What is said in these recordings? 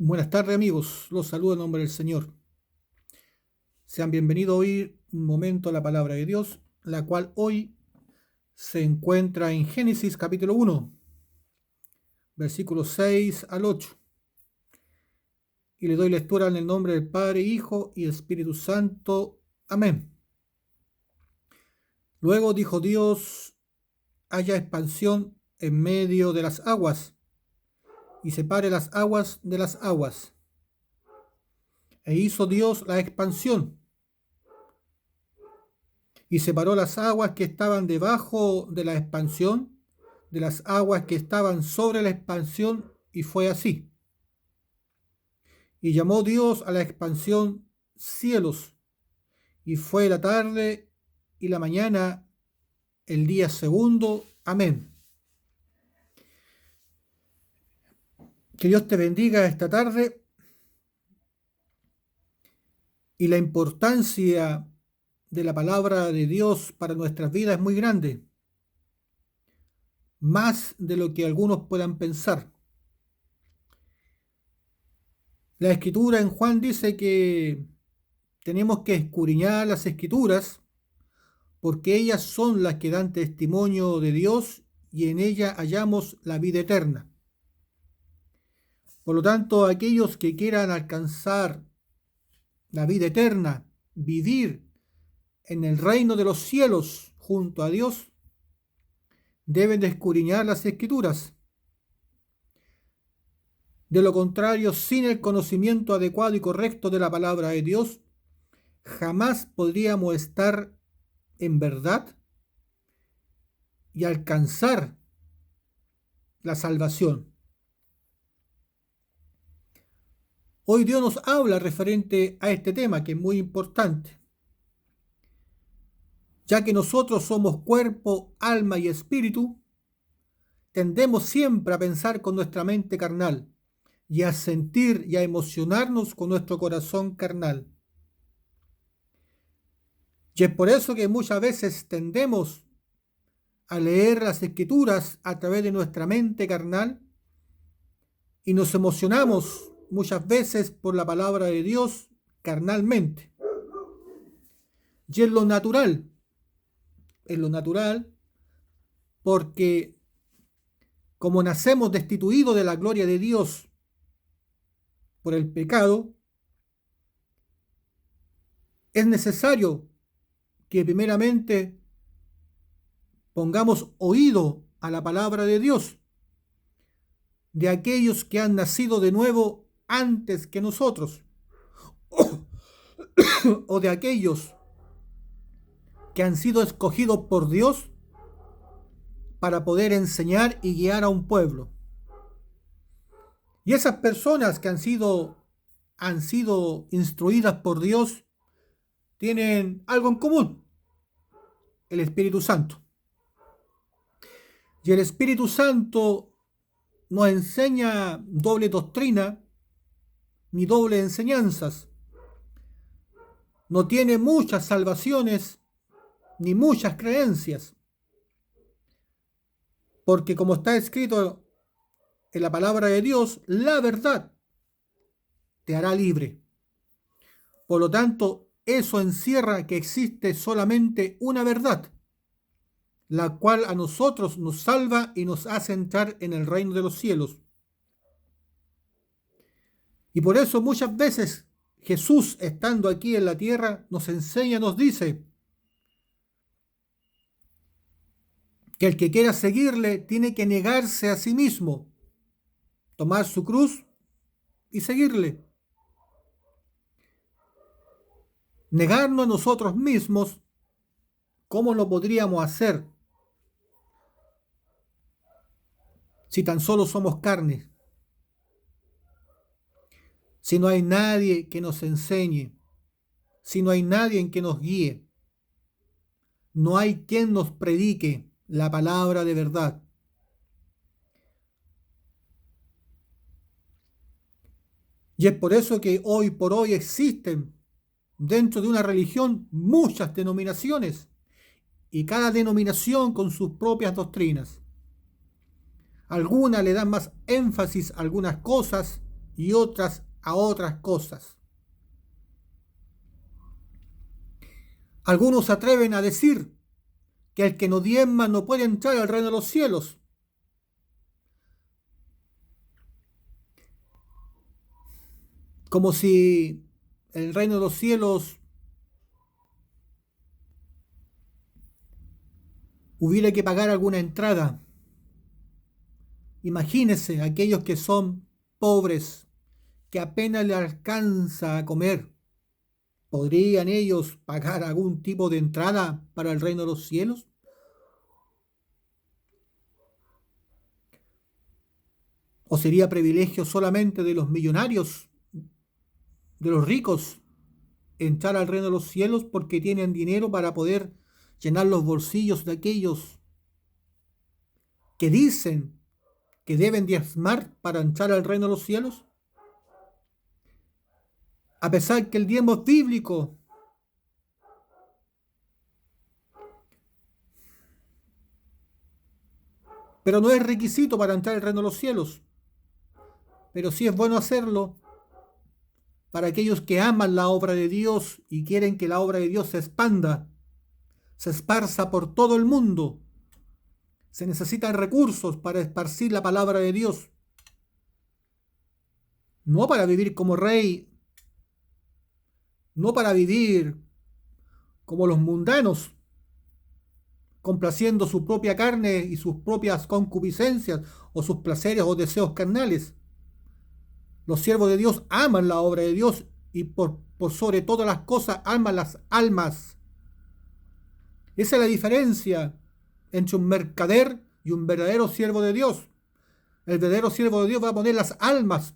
Buenas tardes amigos, los saludo en nombre del Señor. Sean bienvenidos a oír un momento la palabra de Dios, la cual hoy se encuentra en Génesis capítulo 1, versículos 6 al 8. Y le doy lectura en el nombre del Padre, Hijo y Espíritu Santo. Amén. Luego dijo Dios: haya expansión en medio de las aguas, y separe las aguas de las aguas. E hizo Dios la expansión, y separó las aguas que estaban debajo de la expansión de las aguas que estaban sobre la expansión, y fue así. Y llamó Dios a la expansión cielos, y fue la tarde y la mañana el día segundo. Amén. Que Dios te bendiga esta tarde. Y la importancia de la palabra de Dios para nuestras vidas es muy grande, más de lo que algunos puedan pensar. La Escritura en Juan dice que tenemos que escudriñar las Escrituras porque ellas son las que dan testimonio de Dios y en ellas hallamos la vida eterna. Por lo tanto, aquellos que quieran alcanzar la vida eterna, vivir en el reino de los cielos junto a Dios, deben de escudriñar las Escrituras. De lo contrario, sin el conocimiento adecuado y correcto de la palabra de Dios, jamás podríamos estar en verdad y alcanzar la salvación. Hoy Dios nos habla referente a este tema, que es muy importante, ya que nosotros somos cuerpo, alma y espíritu. Tendemos siempre a pensar con nuestra mente carnal y a sentir y a emocionarnos con nuestro corazón carnal. Y es por eso que muchas veces tendemos a leer las Escrituras a través de nuestra mente carnal y nos emocionamos muchas veces por la palabra de Dios carnalmente. Y es lo natural, porque como nacemos destituidos de la gloria de Dios por el pecado, es necesario que primeramente pongamos oído a la palabra de Dios, de aquellos que han nacido de nuevo antes que nosotros, o de aquellos que han sido escogidos por Dios para poder enseñar y guiar a un pueblo. Y esas personas que han sido instruidas por Dios tienen algo en común: el Espíritu Santo. Y el Espíritu Santo no enseña doble doctrina ni doble enseñanzas. No tiene muchas salvaciones ni muchas creencias. Porque como está escrito en la palabra de Dios, la verdad te hará libre. Por lo tanto, eso encierra que existe solamente una verdad, la cual a nosotros nos salva y nos hace entrar en el reino de los cielos. Y por eso muchas veces Jesús, estando aquí en la tierra, nos enseña, nos dice que el que quiera seguirle tiene que negarse a sí mismo, tomar su cruz y seguirle. Negarnos a nosotros mismos, ¿cómo lo podríamos hacer si tan solo somos carne? Si no hay nadie que nos enseñe, si no hay nadie en que nos guíe, no hay quien nos predique la palabra de verdad. Y es por eso que hoy por hoy existen dentro de una religión muchas denominaciones, y cada denominación con sus propias doctrinas. Algunas le dan más énfasis a algunas cosas y otras a otras cosas. Algunos se atreven a decir que el que no diezma no puede entrar al reino de los cielos. Como si el reino de los cielos hubiera que pagar alguna entrada. Imagínense aquellos que son pobres, que apenas les alcanza a comer. ¿Podrían ellos pagar algún tipo de entrada para el reino de los cielos? ¿O sería privilegio solamente de los millonarios, de los ricos, entrar al reino de los cielos porque tienen dinero para poder llenar los bolsillos de aquellos que dicen que deben diezmar para entrar al reino de los cielos? A pesar que el diezmo es bíblico, pero no es requisito para entrar al reino de los cielos. Pero sí es bueno hacerlo para aquellos que aman la obra de Dios y quieren que la obra de Dios se expanda, se esparza por todo el mundo. Se necesitan recursos para esparcir la palabra de Dios. No para vivir como rey, no para vivir como los mundanos, complaciendo su propia carne y sus propias concupiscencias o sus placeres o deseos carnales. Los siervos de Dios aman la obra de Dios y por sobre todas las cosas aman las almas. Esa es la diferencia entre un mercader y un verdadero siervo de Dios. El verdadero siervo de Dios va a poner las almas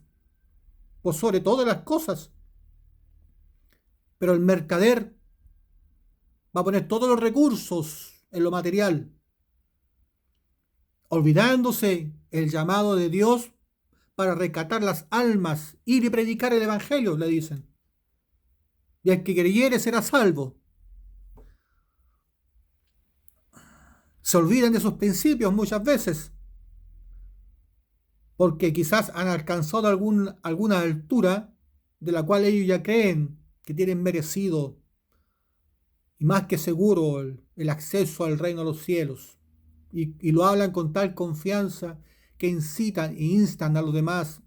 por sobre todas las cosas. Pero el mercader va a poner todos los recursos en lo material, olvidándose el llamado de Dios para rescatar las almas, ir y predicar el evangelio, le dicen. Y el que creyere será salvo. Se olvidan de sus principios muchas veces, porque quizás han alcanzado alguna altura de la cual ellos ya creen que tienen merecido y más que seguro el acceso al reino de los cielos. Y lo hablan con tal confianza que incitan e instan a los demás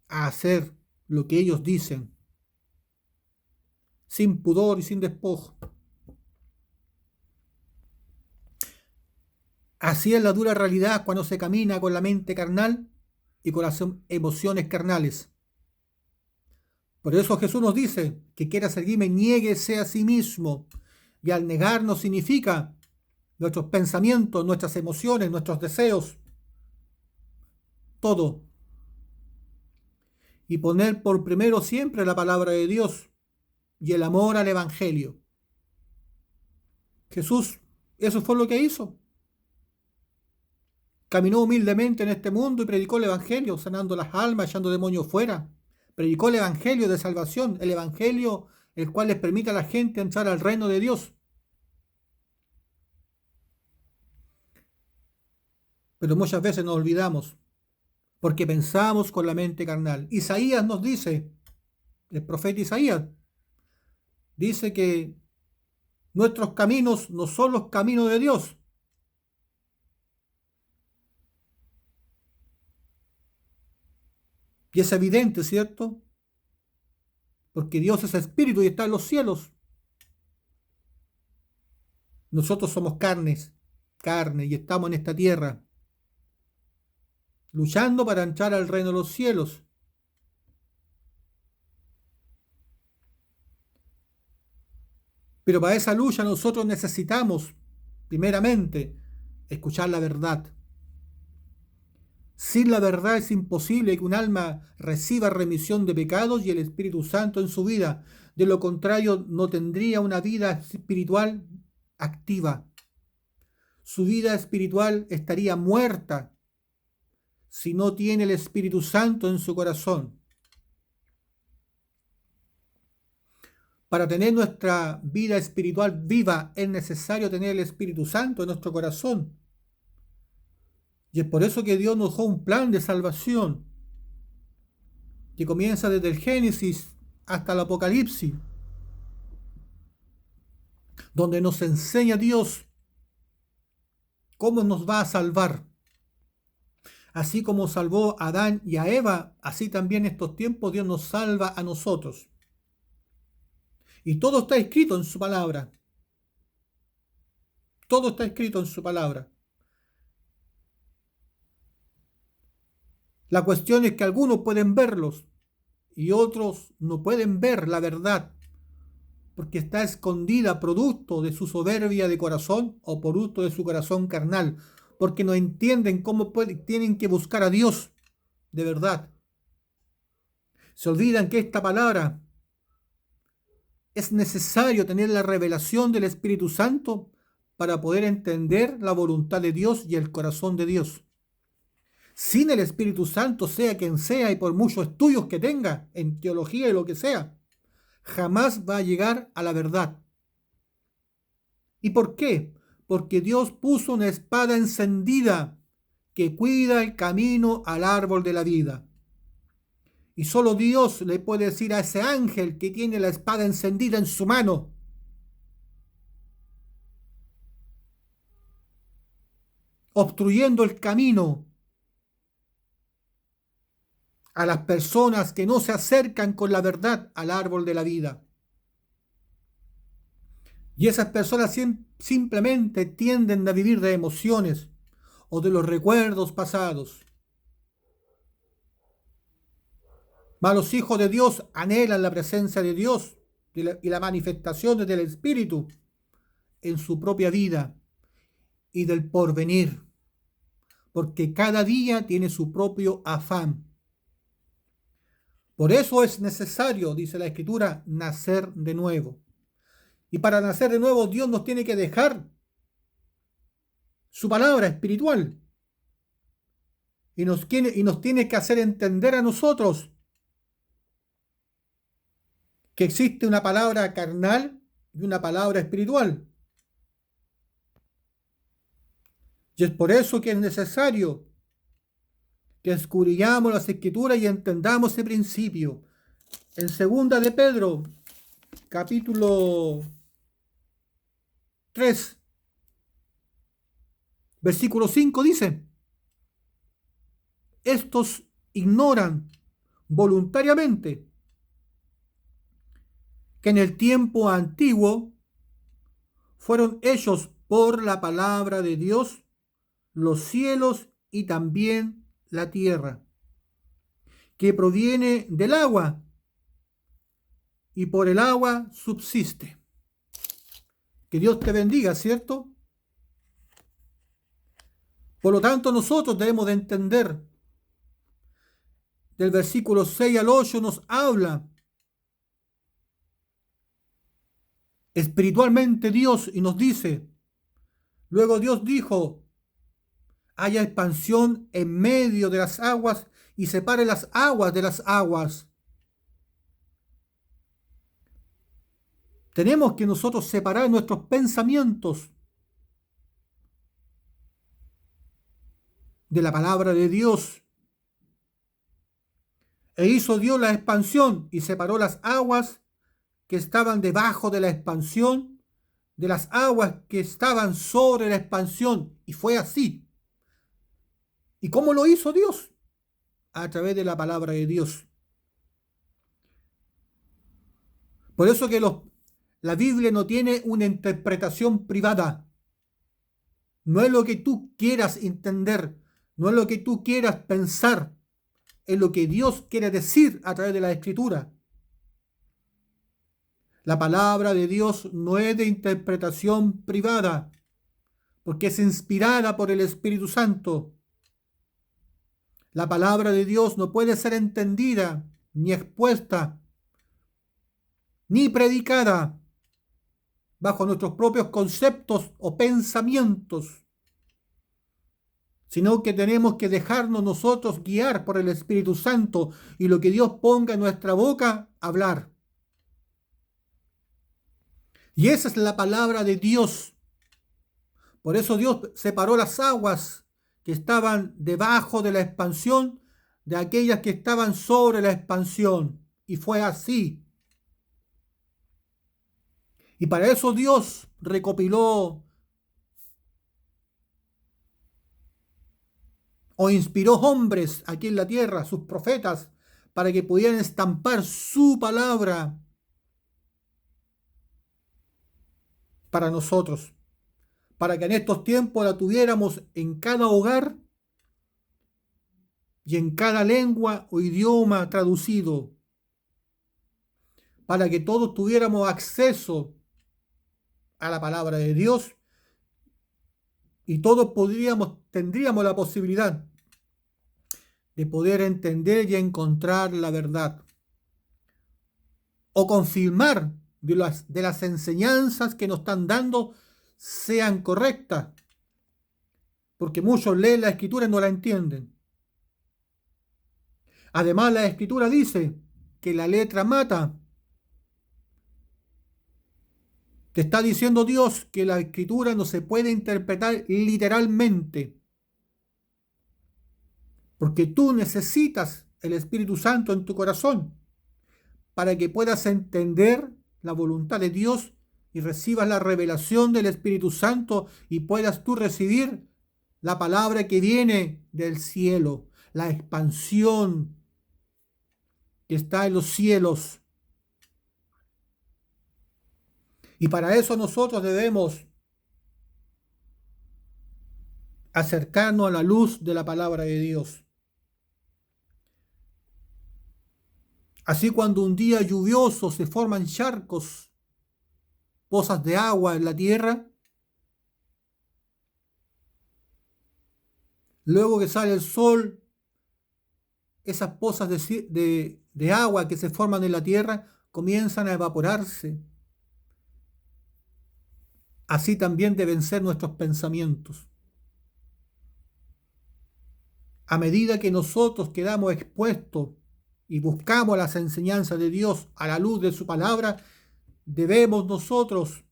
a hacer lo que ellos dicen, sin pudor y sin despojo. Así es la dura realidad cuando se camina con la mente carnal y con las emociones carnales. Por eso Jesús nos dice que quiera seguirme, niéguese a sí mismo. Y al negar no significa nuestros pensamientos, nuestras emociones, nuestros deseos, todo. Y poner por primero siempre la palabra de Dios y el amor al evangelio. Jesús, eso fue lo que hizo. Caminó humildemente en este mundo y predicó el evangelio, sanando las almas, echando demonios fuera. Predicó el evangelio de salvación, el evangelio el cual les permite a la gente entrar al reino de Dios. Pero muchas veces nos olvidamos porque pensamos con la mente carnal. Isaías nos dice, el profeta Isaías, dice que nuestros caminos no son los caminos de Dios. Y es evidente, ¿cierto? Porque Dios es espíritu y está en los cielos. Nosotros somos carne, y estamos en esta tierra, luchando para entrar al reino de los cielos. Pero para esa lucha nosotros necesitamos, primeramente, escuchar la verdad. Sin la verdad es imposible que un alma reciba remisión de pecados y el Espíritu Santo en su vida. De lo contrario, no tendría una vida espiritual activa. Su vida espiritual estaría muerta si no tiene el Espíritu Santo en su corazón. Para tener nuestra vida espiritual viva es necesario tener el Espíritu Santo en nuestro corazón. Y es por eso que Dios nos dio un plan de salvación. que comienza desde el Génesis hasta el Apocalipsis, donde nos enseña Dios cómo nos va a salvar. Así como salvó a Adán y a Eva, así también en estos tiempos Dios nos salva a nosotros. Y todo está escrito en su palabra. Todo está escrito en su palabra. La cuestión es que algunos pueden verlos y otros no pueden ver la verdad, porque está escondida producto de su soberbia de corazón o producto de su corazón carnal, porque no entienden cómo tienen que buscar a Dios de verdad. Se olvidan que esta palabra es necesario tener la revelación del Espíritu Santo para poder entender la voluntad de Dios y el corazón de Dios. Sin el Espíritu Santo, sea quien sea y por muchos estudios que tenga en teología y lo que sea, jamás va a llegar a la verdad. ¿Y por qué? Porque Dios puso una espada encendida que cuida el camino al árbol de la vida. Y solo Dios le puede decir a ese ángel que tiene la espada encendida en su mano: obstruyendo el camino a las personas que no se acercan con la verdad al árbol de la vida. Y esas personas simplemente tienden a vivir de emociones o de los recuerdos pasados. Mas los hijos de Dios anhelan la presencia de Dios y las manifestaciones del Espíritu en su propia vida y del porvenir, porque cada día tiene su propio afán. Por eso es necesario, dice la Escritura, nacer de nuevo. Y para nacer de nuevo, Dios nos tiene que dejar su palabra espiritual. Y nos tiene que hacer entender a nosotros que existe una palabra carnal y una palabra espiritual. Y es por eso que es necesario que escudriñamos las Escrituras y entendamos ese principio. En 2 de Pedro, capítulo 3, versículo 5 dice: estos ignoran voluntariamente que en el tiempo antiguo fueron hechos por la palabra de Dios los cielos y también la tierra, que proviene del agua y por el agua subsiste. Que Dios te bendiga, ¿cierto? Por lo tanto, nosotros debemos de entender, del versículo 6 al 8 nos habla espiritualmente Dios y nos dice: luego Dios dijo, haya expansión en medio de las aguas y separe las aguas de las aguas. Tenemos que nosotros separar nuestros pensamientos de la palabra de Dios. E hizo Dios la expansión y separó las aguas que estaban debajo de la expansión de las aguas que estaban sobre la expansión. Y fue así. ¿Y cómo lo hizo Dios? A través de la palabra de Dios. Por eso que la Biblia no tiene una interpretación privada. No es lo que tú quieras entender, no es lo que tú quieras pensar, es lo que Dios quiere decir a través de la Escritura. La palabra de Dios no es de interpretación privada, porque es inspirada por el Espíritu Santo. La palabra de Dios no puede ser entendida, ni expuesta, ni predicada bajo nuestros propios conceptos o pensamientos, sino que tenemos que dejarnos nosotros guiar por el Espíritu Santo y lo que Dios ponga en nuestra boca, hablar. Y esa es la palabra de Dios. Por eso Dios separó las aguas que estaban debajo de la expansión de aquellas que estaban sobre la expansión. Y fue así. Y para eso Dios recopiló o inspiró hombres aquí en la tierra, sus profetas, para que pudieran estampar su palabra para nosotros, para que en estos tiempos la tuviéramos en cada hogar y en cada lengua o idioma traducido, para que todos tuviéramos acceso a la palabra de Dios y todos tendríamos la posibilidad de poder entender y encontrar la verdad o confirmar de las enseñanzas que nos están dando sean correctas, porque muchos leen la escritura y no la entienden. Además, la escritura dice que la letra mata. Te está diciendo Dios que la escritura no se puede interpretar literalmente, porque tú necesitas el Espíritu Santo en tu corazón para que puedas entender la voluntad de Dios y recibas la revelación del Espíritu Santo y puedas tú recibir la palabra que viene del cielo, la expansión que está en los cielos. Y para eso nosotros debemos acercarnos a la luz de la palabra de Dios. Así cuando un día lluvioso se forman charcos, pozas de agua en la tierra, luego que sale el sol, esas pozas de agua que se forman en la tierra comienzan a evaporarse. Así también deben ser nuestros pensamientos. A medida que nosotros quedamos expuestos y buscamos las enseñanzas de Dios a la luz de su palabra, debemos nosotros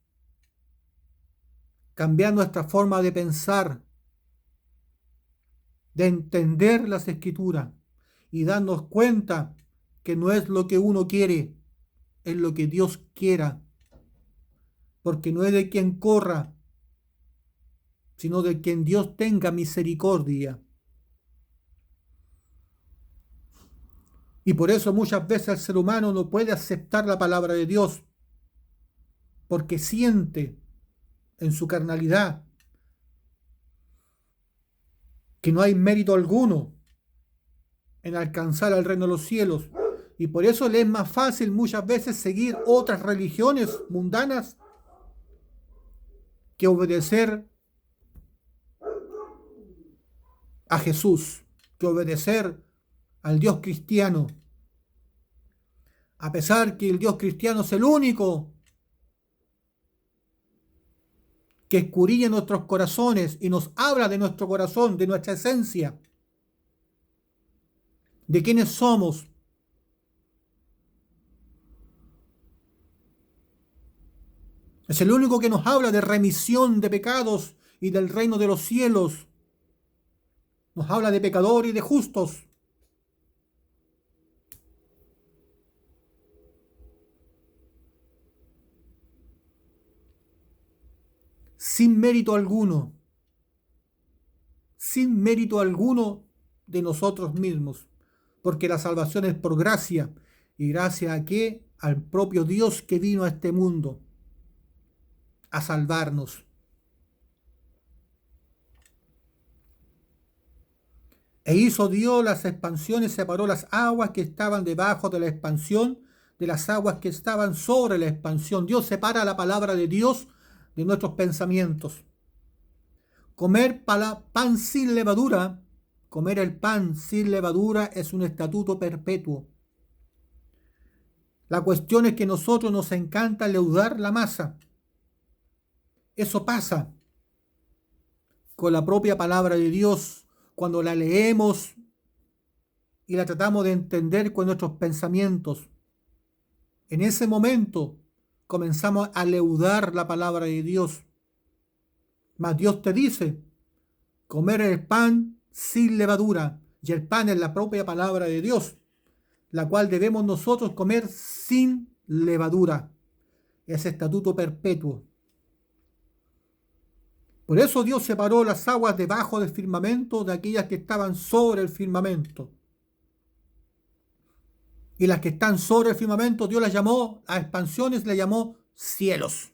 cambiar nuestra forma de pensar, de entender las escrituras y darnos cuenta que no es lo que uno quiere, es lo que Dios quiera, porque no es de quien corra, sino de quien Dios tenga misericordia. Y por eso muchas veces el ser humano no puede aceptar la palabra de Dios, porque siente en su carnalidad que no hay mérito alguno en alcanzar el reino de los cielos. Y por eso le es más fácil muchas veces seguir otras religiones mundanas que obedecer a Jesús, que obedecer al Dios cristiano. A pesar que el Dios cristiano es el único que escudriña nuestros corazones y nos habla de nuestro corazón, de nuestra esencia, de quiénes somos. Es el único que nos habla de remisión de pecados y del reino de los cielos. Nos habla de pecadores y de justos. Sin mérito alguno de nosotros mismos, porque la salvación es por gracia, y gracias a qué, al propio Dios que vino a este mundo a salvarnos. E hizo Dios las expansiones, separó las aguas que estaban debajo de la expansión de las aguas que estaban sobre la expansión. Dios separa la palabra de Dios de nuestros pensamientos. Comer pan sin levadura, comer el pan sin levadura es un estatuto perpetuo. La cuestión es que a nosotros nos encanta leudar la masa. Eso pasa con la propia palabra de Dios cuando la leemos y la tratamos de entender con nuestros pensamientos. En ese momento comenzamos a leudar la palabra de Dios. Mas Dios te dice, comer el pan sin levadura. Y el pan es la propia palabra de Dios, la cual debemos nosotros comer sin levadura. Es estatuto perpetuo. Por eso Dios separó las aguas debajo del firmamento de aquellas que estaban sobre el firmamento. Y las que están sobre el firmamento, Dios las llamó, a expansiones le llamó cielos.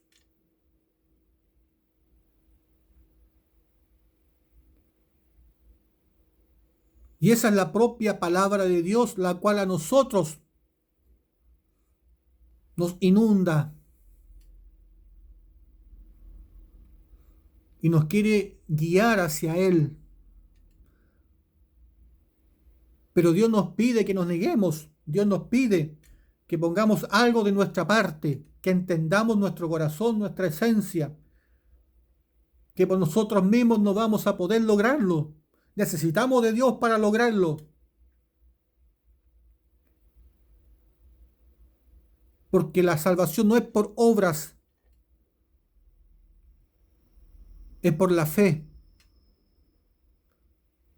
Y esa es la propia palabra de Dios, la cual a nosotros nos inunda y nos quiere guiar hacia Él. Pero Dios nos pide que nos neguemos, Dios nos pide que pongamos algo de nuestra parte, que entendamos nuestro corazón, nuestra esencia, que por nosotros mismos no vamos a poder lograrlo. Necesitamos de Dios para lograrlo. Porque la salvación no es por obras, es por la fe.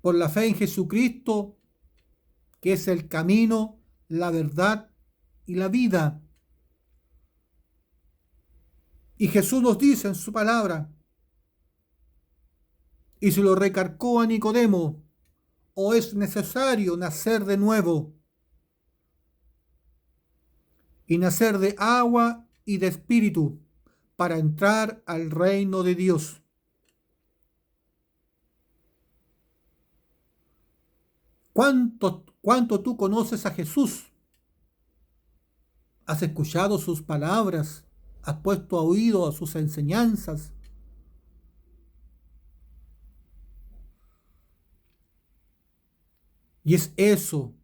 Por la fe en Jesucristo, que es el camino, la verdad y la vida. Y Jesús nos dice en su palabra, y se lo recargó a Nicodemo, o es necesario nacer de nuevo, y nacer de agua y de espíritu, para entrar al reino de Dios. ¿Cuánto tú conoces a Jesús? ¿Has escuchado sus palabras? ¿Has puesto oído a sus enseñanzas? Y es eso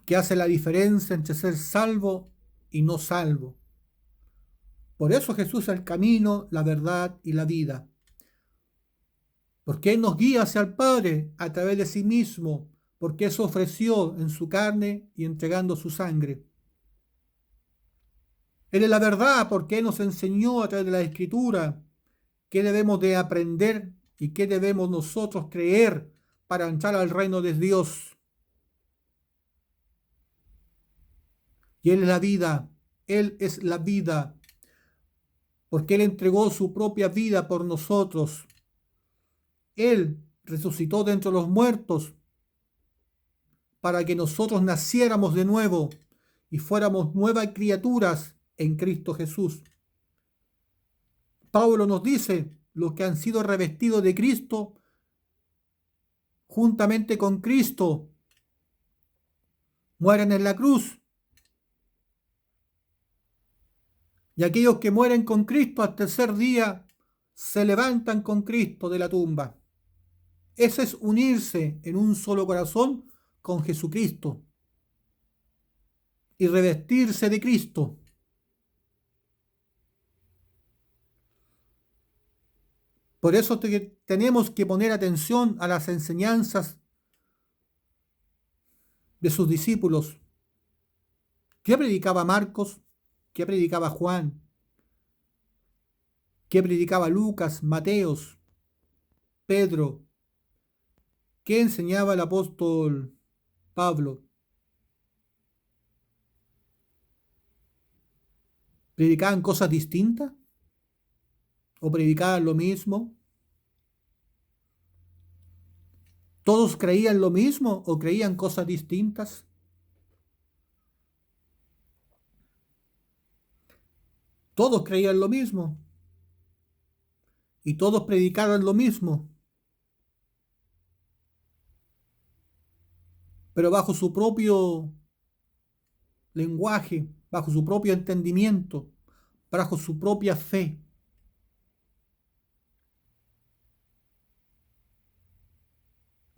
que hace la diferencia entre ser salvo y no salvo. Por eso Jesús es el camino, la verdad y la vida. Porque Él nos guía hacia el Padre a través de sí mismo, porque Él se ofreció en su carne y entregando su sangre. Él es la verdad porque Él nos enseñó a través de la Escritura qué debemos de aprender y qué debemos nosotros creer para entrar al reino de Dios. Y Él es la vida, Él es la vida, porque Él entregó su propia vida por nosotros. Él resucitó de entre los muertos para que nosotros naciéramos de nuevo y fuéramos nuevas criaturas en Cristo Jesús. Pablo nos dice, los que han sido revestidos de Cristo, juntamente con Cristo, mueren en la cruz. Y aquellos que mueren con Cristo al tercer día se levantan con Cristo de la tumba. Ese es unirse en un solo corazón con Jesucristo y revestirse de Cristo. Por eso tenemos que poner atención a las enseñanzas de sus discípulos. ¿Qué predicaba Marcos? ¿Qué predicaba Juan? ¿Qué predicaba Lucas, Mateos, Pedro? ¿Qué enseñaba el apóstol Pablo? ¿Predicaban cosas distintas? ¿O predicaban lo mismo? ¿Todos creían lo mismo o creían cosas distintas? Todos creían lo mismo y todos predicaban lo mismo, pero bajo su propio lenguaje, bajo su propio entendimiento, bajo su propia fe.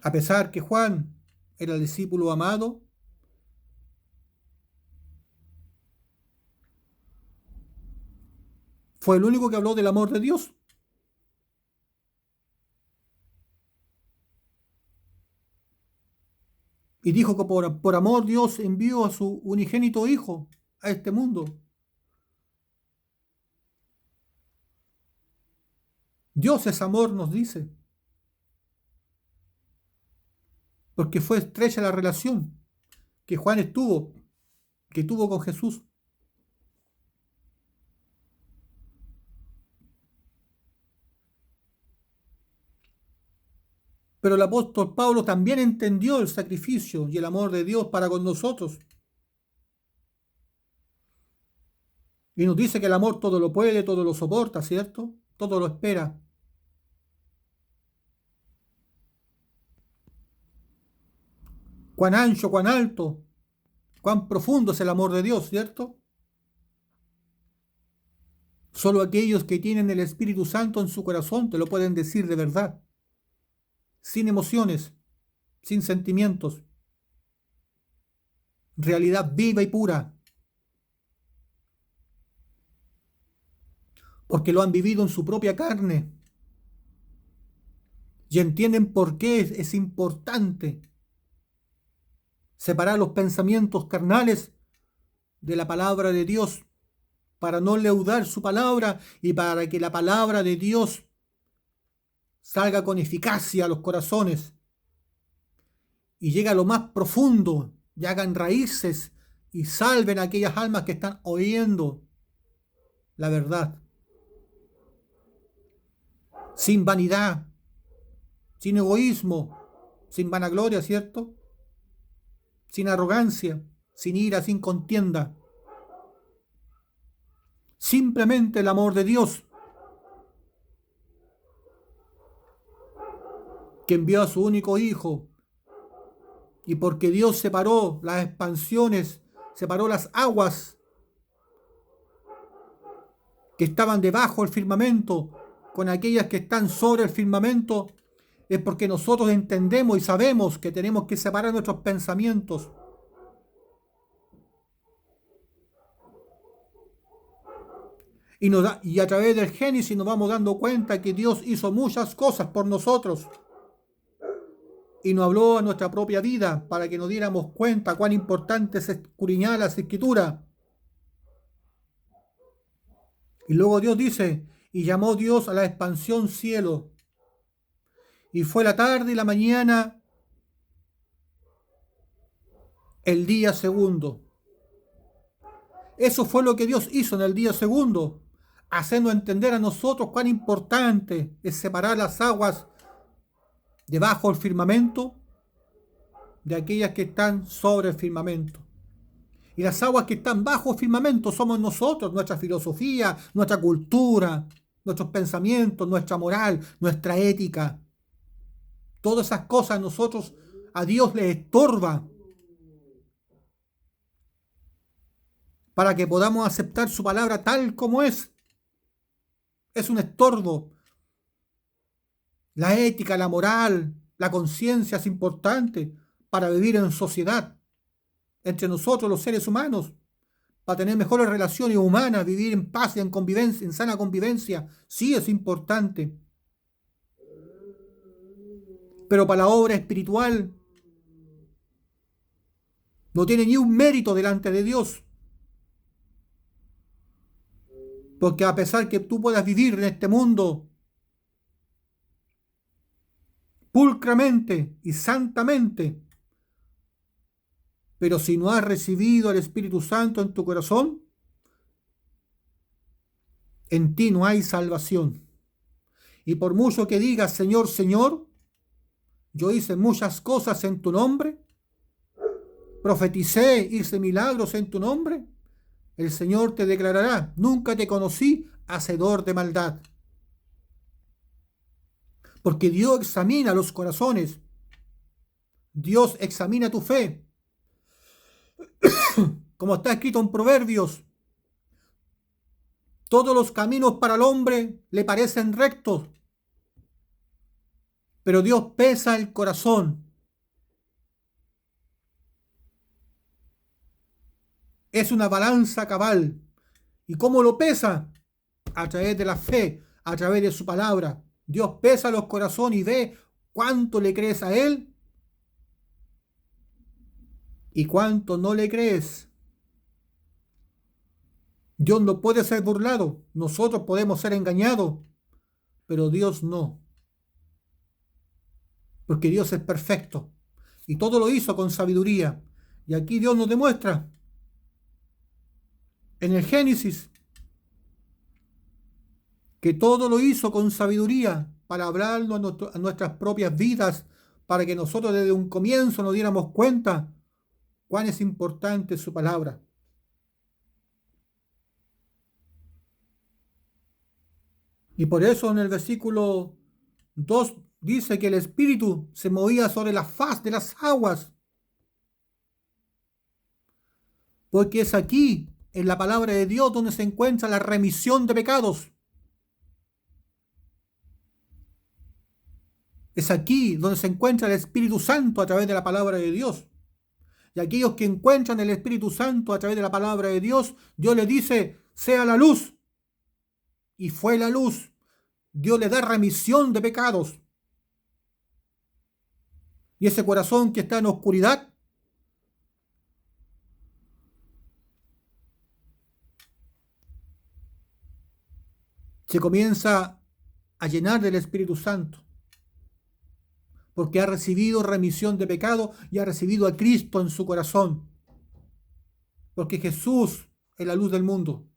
A pesar que Juan era el discípulo amado, fue el único que habló del amor de Dios. Y dijo que por amor Dios envió a su unigénito Hijo a este mundo. Dios es amor, nos dice. porque fue estrecha la relación que que tuvo con Jesús. Pero el apóstol Pablo también entendió el sacrificio y el amor de Dios para con nosotros. Y nos dice que el amor todo lo puede, todo lo soporta, ¿cierto? Todo lo espera. Cuán ancho, cuán alto, cuán profundo es el amor de Dios, ¿cierto? Solo aquellos que tienen el Espíritu Santo en su corazón te lo pueden decir de verdad, sin emociones, sin sentimientos, realidad viva y pura, porque lo han vivido en su propia carne y entienden por qué es importante separar los pensamientos carnales de la palabra de Dios para no leudar su palabra y para que la palabra de Dios salga con eficacia a los corazones y llegue a lo más profundo y hagan raíces y salven a aquellas almas que están oyendo la verdad. Sin vanidad, sin egoísmo, sin vanagloria, ¿cierto? Sin arrogancia, sin ira, sin contienda. Simplemente el amor de Dios, que envió a su único Hijo, y porque Dios separó las expansiones, separó las aguas que estaban debajo del firmamento con aquellas que están sobre el firmamento, es porque nosotros entendemos y sabemos que tenemos que separar nuestros pensamientos. Y a través del Génesis nos vamos dando cuenta que Dios hizo muchas cosas por nosotros y nos habló a nuestra propia vida para que nos diéramos cuenta cuán importante es escudriñar las Escrituras. Y luego Dios dice, y llamó Dios a la expansión cielo. Y fue la tarde y la mañana el día segundo. Eso fue lo que Dios hizo en el día segundo, haciendo entender a nosotros cuán importante es separar las aguas debajo del firmamento de aquellas que están sobre el firmamento. Y las aguas que están bajo el firmamento somos nosotros, nuestra filosofía, nuestra cultura, nuestros pensamientos, nuestra moral, nuestra ética. Todas esas cosas nosotros a Dios le estorba para que podamos aceptar su palabra tal como es. Es un estorbo. La ética, la moral, la conciencia es importante para vivir en sociedad entre nosotros los seres humanos, para tener mejores relaciones humanas, vivir en paz y en convivencia, en sana convivencia. Sí es importante. Pero para la obra espiritual no tiene ni un mérito delante de Dios. Porque a pesar que tú puedas vivir en este mundo pulcramente y santamente, pero si no has recibido al Espíritu Santo en tu corazón, en ti no hay salvación. Y por mucho que digas, Señor, Señor, yo hice muchas cosas en tu nombre, profeticé, hice milagros en tu nombre, el Señor te declarará, nunca te conocí, hacedor de maldad. Porque Dios examina los corazones. Dios examina tu fe. Como está escrito en Proverbios, todos los caminos para el hombre le parecen rectos, pero Dios pesa el corazón. Es una balanza cabal. ¿Y cómo lo pesa? A través de la fe, a través de su palabra. Dios pesa los corazones y ve cuánto le crees a Él y cuánto no le crees. Dios no puede ser burlado. Nosotros podemos ser engañados, pero Dios no. Porque Dios es perfecto. Y todo lo hizo con sabiduría. Y aquí Dios nos demuestra en el Génesis que todo lo hizo con sabiduría para hablarlo a nuestras propias vidas, para que nosotros desde un comienzo nos diéramos cuenta cuán es importante su palabra. Y por eso en el versículo 2 dice que el Espíritu se movía sobre la faz de las aguas, porque es aquí, en la palabra de Dios, donde se encuentra la remisión de pecados. Es aquí donde se encuentra el Espíritu Santo a través de la palabra de Dios. Y aquellos que encuentran el Espíritu Santo a través de la palabra de Dios, Dios les dice, sea la luz. Y fue la luz. Dios le da remisión de pecados. Y ese corazón que está en oscuridad, se comienza a llenar del Espíritu Santo, porque ha recibido remisión de pecado y ha recibido a Cristo en su corazón, porque Jesús es la luz del mundo.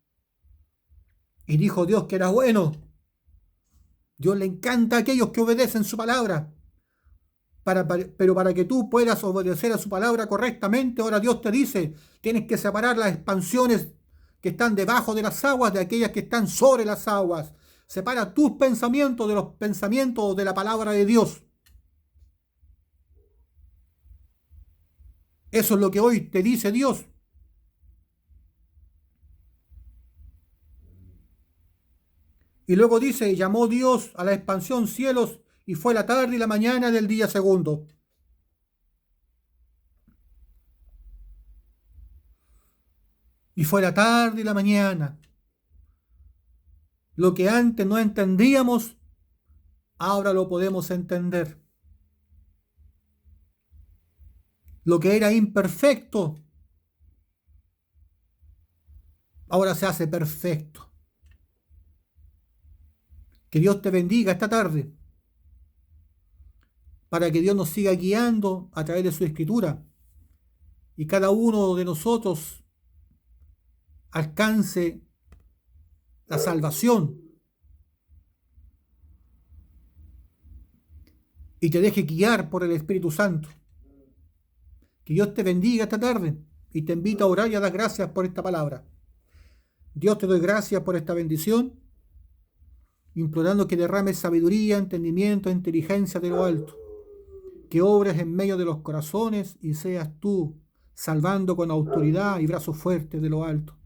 Y dijo Dios que era bueno. Dios le encanta a aquellos que obedecen su palabra. Pero para que tú puedas obedecer a su palabra correctamente, ahora Dios te dice, tienes que separar las expansiones que están debajo de las aguas de aquellas que están sobre las aguas. Separa tus pensamientos de los pensamientos de la palabra de Dios. Eso es lo que hoy te dice Dios. Y luego dice, llamó Dios a la expansión cielos, y fue la tarde y la mañana del día segundo. Y fue la tarde y la mañana. Lo que antes no entendíamos, ahora lo podemos entender. Lo que era imperfecto, ahora se hace perfecto. Que Dios te bendiga esta tarde, para que Dios nos siga guiando a través de su escritura y cada uno de nosotros alcance la salvación y te deje guiar por el Espíritu Santo. Que Dios te bendiga esta tarde y te invito a orar y a dar gracias por esta palabra. Dios, te doy gracias por esta bendición, implorando que derrames sabiduría, entendimiento, inteligencia de lo alto, que obres en medio de los corazones y seas tú salvando con autoridad y brazos fuertes de lo alto.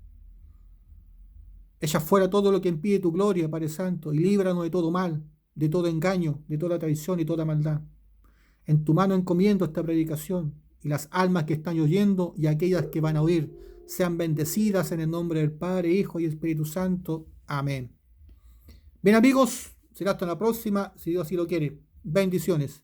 Echa fuera todo lo que impide tu gloria, Padre Santo, y líbranos de todo mal, de todo engaño, de toda traición y toda maldad. En tu mano encomiendo esta predicación, y las almas que están oyendo y aquellas que van a oír sean bendecidas en el nombre del Padre, Hijo y Espíritu Santo. Amén. Bien, amigos, será hasta la próxima, si Dios así lo quiere. Bendiciones.